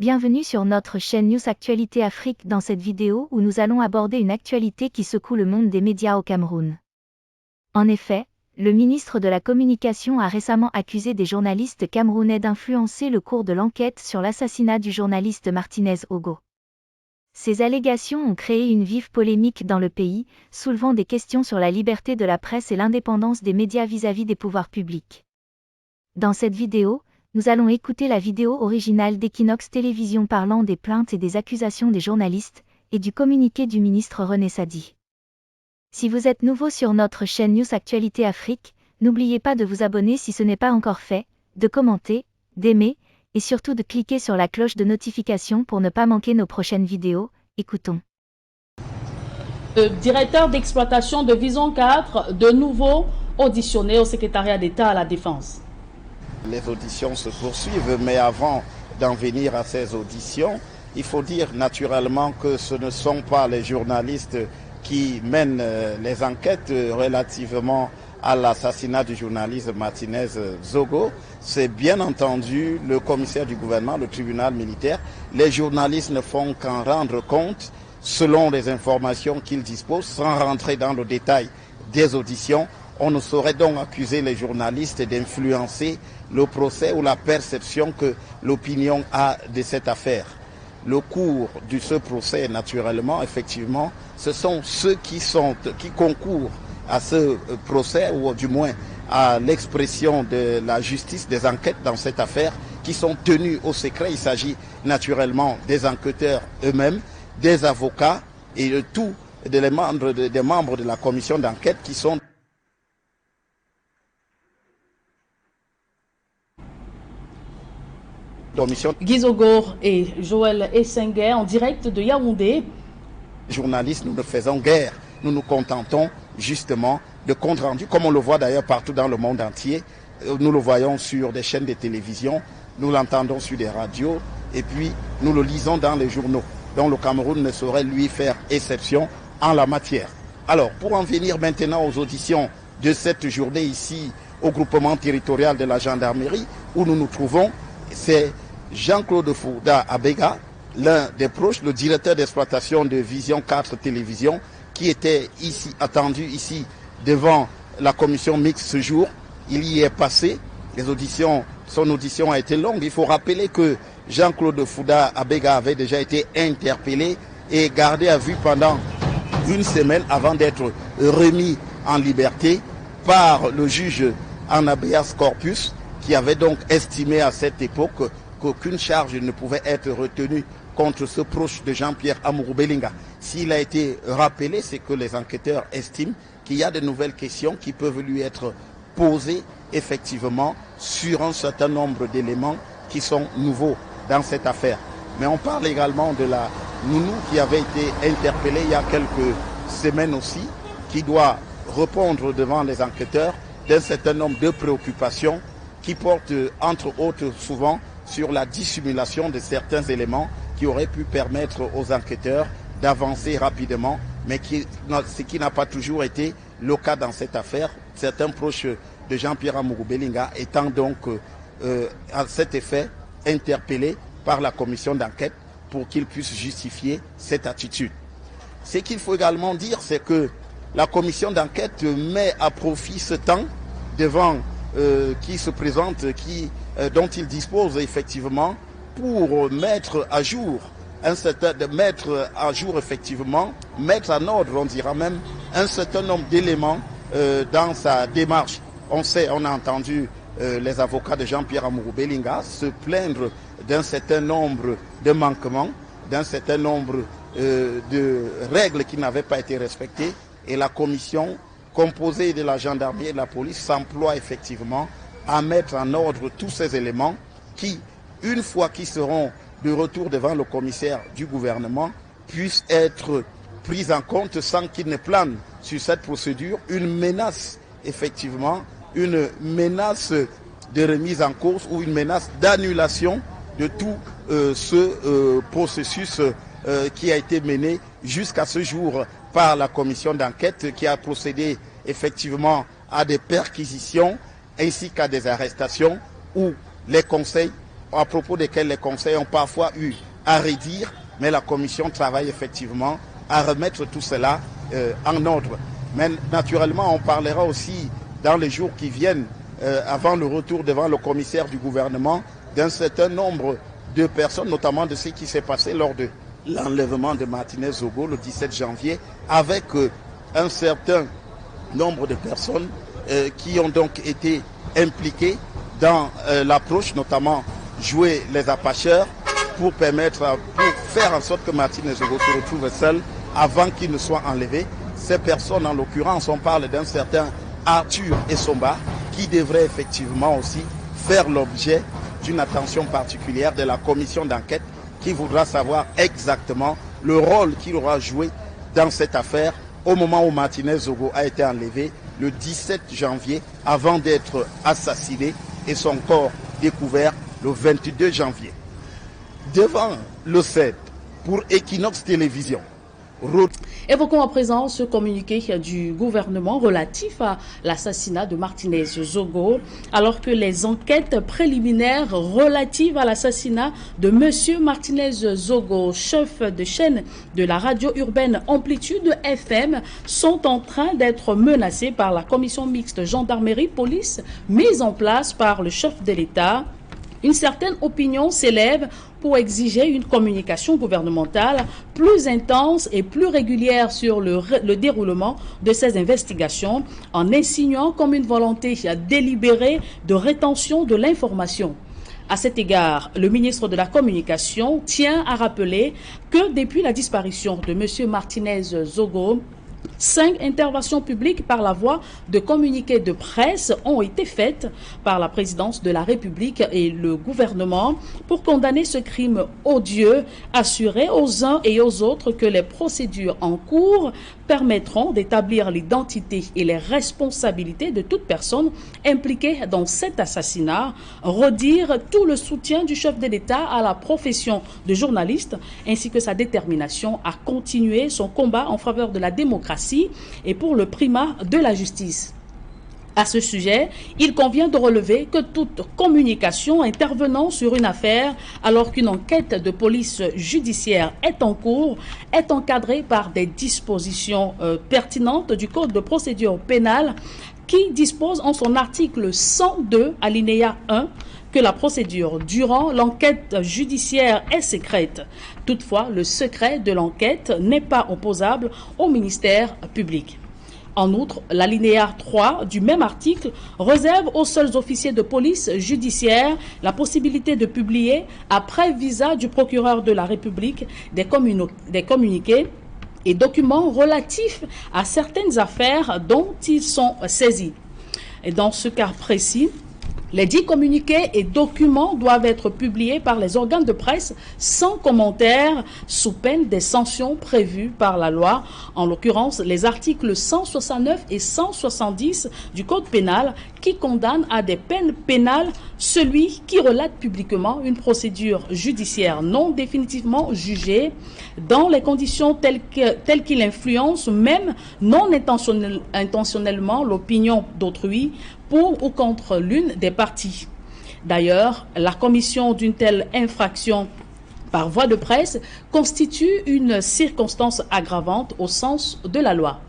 Bienvenue sur notre chaîne News Actualité Afrique dans cette vidéo où nous allons aborder une actualité qui secoue le monde des médias au Cameroun. En effet, le ministre de la Communication a récemment accusé des journalistes camerounais d'influencer le cours de l'enquête sur l'assassinat du journaliste Martinez Ogo. Ces allégations ont créé une vive polémique dans le pays, soulevant des questions sur la liberté de la presse et l'indépendance des médias vis-à-vis des pouvoirs publics. Dans cette vidéo, nous allons écouter la vidéo originale d'Equinox Télévision parlant des plaintes et des accusations des journalistes, et du communiqué du ministre René Sadi. Si vous êtes nouveau sur notre chaîne News Actualité Afrique, n'oubliez pas de vous abonner si ce n'est pas encore fait, de commenter, d'aimer, et surtout de cliquer sur la cloche de notification pour ne pas manquer nos prochaines vidéos. Écoutons. Le directeur d'exploitation de Vision 4, de nouveau auditionné au secrétariat d'État à la Défense. Les auditions se poursuivent, mais avant d'en venir à ces auditions, il faut dire naturellement que ce ne sont pas les journalistes qui mènent les enquêtes relativement à l'assassinat du journaliste Martinez Zogo. C'est bien entendu le commissaire du gouvernement, le tribunal militaire. Les journalistes ne font qu'en rendre compte selon les informations qu'ils disposent, sans rentrer dans le détail des auditions. On ne saurait donc accuser les journalistes d'influencer le procès ou la perception que l'opinion a de cette affaire. Le cours de ce procès, naturellement, effectivement, ce sont ceux qui concourent à ce procès, ou du moins à l'expression de la justice des enquêtes dans cette affaire, qui sont tenus au secret. Il s'agit naturellement des enquêteurs eux-mêmes, des avocats et de tous des membres de la commission d'enquête qui sont Guy Zogo et Joël Essenguer en direct de Yaoundé. Journalistes, nous ne faisons guère, nous nous contentons justement de comptes rendus, comme on le voit d'ailleurs partout dans le monde entier. Nous le voyons sur des chaînes de télévision, nous l'entendons sur des radios, et puis nous le lisons dans les journaux. Donc le Cameroun ne saurait lui faire exception en la matière. Alors, pour en venir maintenant aux auditions de cette journée ici, au groupement territorial de la gendarmerie, où nous nous trouvons, c'est Jean-Claude Fouda Abega, l'un des proches, le directeur d'exploitation de Vision 4 Télévision, qui était ici, attendu ici devant la commission mixte ce jour. Il y est passé. Son audition a été longue. Il faut rappeler que Jean-Claude Fouda Abega avait déjà été interpellé et gardé à vue pendant une semaine avant d'être remis en liberté par le juge en habeas corpus, qui avait donc estimé à cette époque qu'aucune charge ne pouvait être retenue contre ce proche de Jean-Pierre Amourou Belinga. S'il a été rappelé, c'est que les enquêteurs estiment qu'il y a de nouvelles questions qui peuvent lui être posées effectivement sur un certain nombre d'éléments qui sont nouveaux dans cette affaire. Mais on parle également de la nounou qui avait été interpellée il y a quelques semaines aussi, qui doit répondre devant les enquêteurs d'un certain nombre de préoccupations qui portent entre autres souvent sur la dissimulation de certains éléments qui auraient pu permettre aux enquêteurs d'avancer rapidement, mais ce qui n'a pas toujours été le cas dans cette affaire. Certains proches de Jean-Pierre Amourou Belinga étant donc à cet effet interpellés par la commission d'enquête pour qu'ils puissent justifier cette attitude. Ce qu'il faut également dire, c'est que la commission d'enquête met à profit ce temps devant qui se présente, dont il dispose effectivement pour mettre à jour mettre en ordre, on dira même, un certain nombre d'éléments dans sa démarche. On a entendu les avocats de Jean-Pierre Amourou Belinga se plaindre d'un certain nombre de manquements, d'un certain nombre de règles qui n'avaient pas été respectées, et la commission composée de la gendarmerie et de la police s'emploie effectivement à mettre en ordre tous ces éléments qui, une fois qu'ils seront de retour devant le commissaire du gouvernement, puissent être pris en compte sans qu'il ne plane sur cette procédure une menace, effectivement, une menace de remise en cause ou une menace d'annulation de tout ce processus qui a été mené jusqu'à ce jour par la commission d'enquête, qui a procédé effectivement à des perquisitions ainsi qu'à des arrestations où les conseils à propos desquels les conseils ont parfois eu à redire, mais la commission travaille effectivement à remettre tout cela en ordre. Mais naturellement, on parlera aussi dans les jours qui viennent, avant le retour devant le commissaire du gouvernement, d'un certain nombre de personnes, notamment de ce qui s'est passé lors de l'enlèvement de Martinez Zogo le 17 janvier, avec un certain nombre de personnes qui ont donc été impliquées dans l'approche, notamment jouer les apacheurs pour faire en sorte que Martinez Zogo se retrouve seul avant qu'il ne soit enlevé. Ces personnes, en l'occurrence, on parle d'un certain Arthur Essomba, qui devrait effectivement aussi faire l'objet d'une attention particulière de la commission d'enquête qui voudra savoir exactement le rôle qu'il aura joué dans cette affaire au moment où Martinez Zogo a été enlevé le 17 janvier avant d'être assassiné et son corps découvert le 22 janvier. Devant le 7 pour Equinox Télévision. Évoquons à présent ce communiqué du gouvernement relatif à l'assassinat de Martinez Zogo, alors que les enquêtes préliminaires relatives à l'assassinat de M. Martinez Zogo, chef de chaîne de la radio urbaine Amplitude FM, sont en train d'être menacées par la commission mixte gendarmerie-police mise en place par le chef de l'État. Une certaine opinion s'élève pour exiger une communication gouvernementale plus intense et plus régulière sur le déroulement de ces investigations, en insinuant comme une volonté délibérée de rétention de l'information. À cet égard, le ministre de la Communication tient à rappeler que depuis la disparition de M. Martinez Zogo, 5 interventions publiques par la voie de communiqués de presse ont été faites par la présidence de la République et le gouvernement pour condamner ce crime odieux, assurer aux uns et aux autres que les procédures en cours permettront d'établir l'identité et les responsabilités de toute personne impliquée dans cet assassinat, redire tout le soutien du chef de l'État à la profession de journaliste ainsi que sa détermination à continuer son combat en faveur de la démocratie et pour le primat de la justice. À ce sujet, il convient de relever que toute communication intervenant sur une affaire alors qu'une enquête de police judiciaire est en cours est encadrée par des dispositions pertinentes du Code de procédure pénale qui dispose en son article 102 alinéa 1 que la procédure durant l'enquête judiciaire est secrète. Toutefois, le secret de l'enquête n'est pas opposable au ministère public. En outre, l'alinéa 3 du même article réserve aux seuls officiers de police judiciaire la possibilité de publier, après visa du procureur de la République, des communiqués et documents relatifs à certaines affaires dont ils sont saisis. Et dans ce cas précis, les dits communiqués et documents doivent être publiés par les organes de presse sans commentaire, sous peine des sanctions prévues par la loi, en l'occurrence les articles 169 et 170 du Code pénal qui condamnent à des peines pénales celui qui relate publiquement une procédure judiciaire non définitivement jugée dans les conditions telles qu'il influence même non intentionnellement l'opinion d'autrui pour ou contre l'une des parties. D'ailleurs, la commission d'une telle infraction par voie de presse constitue une circonstance aggravante au sens de la loi.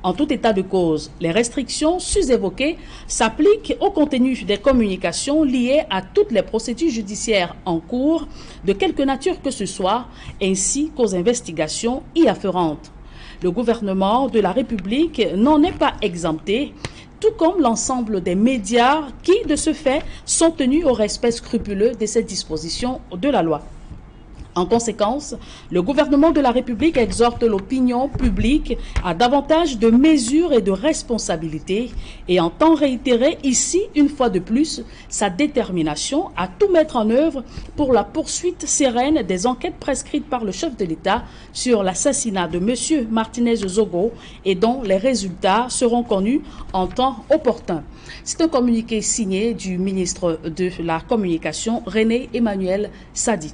En tout état de cause, les restrictions sus-évoquées s'appliquent au contenu des communications liées à toutes les procédures judiciaires en cours, de quelque nature que ce soit, ainsi qu'aux investigations y afférentes. Le gouvernement de la République n'en est pas exempté, tout comme l'ensemble des médias qui, de ce fait, sont tenus au respect scrupuleux de ces dispositions de la loi. En conséquence, le gouvernement de la République exhorte l'opinion publique à davantage de mesures et de responsabilités et entend réitérer ici, une fois de plus, sa détermination à tout mettre en œuvre pour la poursuite sereine des enquêtes prescrites par le chef de l'État sur l'assassinat de M. Martinez Zogo et dont les résultats seront connus en temps opportun. C'est un communiqué signé du ministre de la Communication, René Emmanuel Sadi.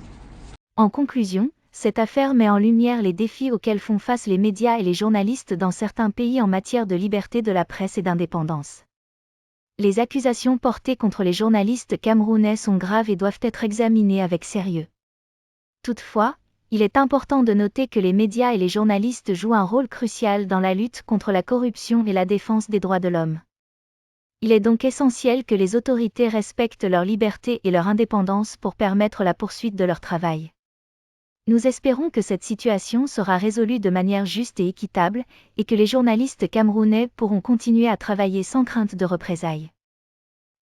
En conclusion, cette affaire met en lumière les défis auxquels font face les médias et les journalistes dans certains pays en matière de liberté de la presse et d'indépendance. Les accusations portées contre les journalistes camerounais sont graves et doivent être examinées avec sérieux. Toutefois, il est important de noter que les médias et les journalistes jouent un rôle crucial dans la lutte contre la corruption et la défense des droits de l'homme. Il est donc essentiel que les autorités respectent leur liberté et leur indépendance pour permettre la poursuite de leur travail. Nous espérons que cette situation sera résolue de manière juste et équitable, et que les journalistes camerounais pourront continuer à travailler sans crainte de représailles.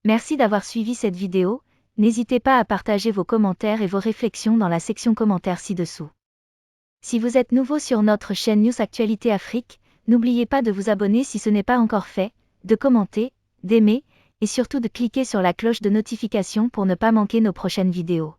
Merci d'avoir suivi cette vidéo, n'hésitez pas à partager vos commentaires et vos réflexions dans la section commentaires ci-dessous. Si vous êtes nouveau sur notre chaîne News Actualité Afrique, n'oubliez pas de vous abonner si ce n'est pas encore fait, de commenter, d'aimer, et surtout de cliquer sur la cloche de notification pour ne pas manquer nos prochaines vidéos.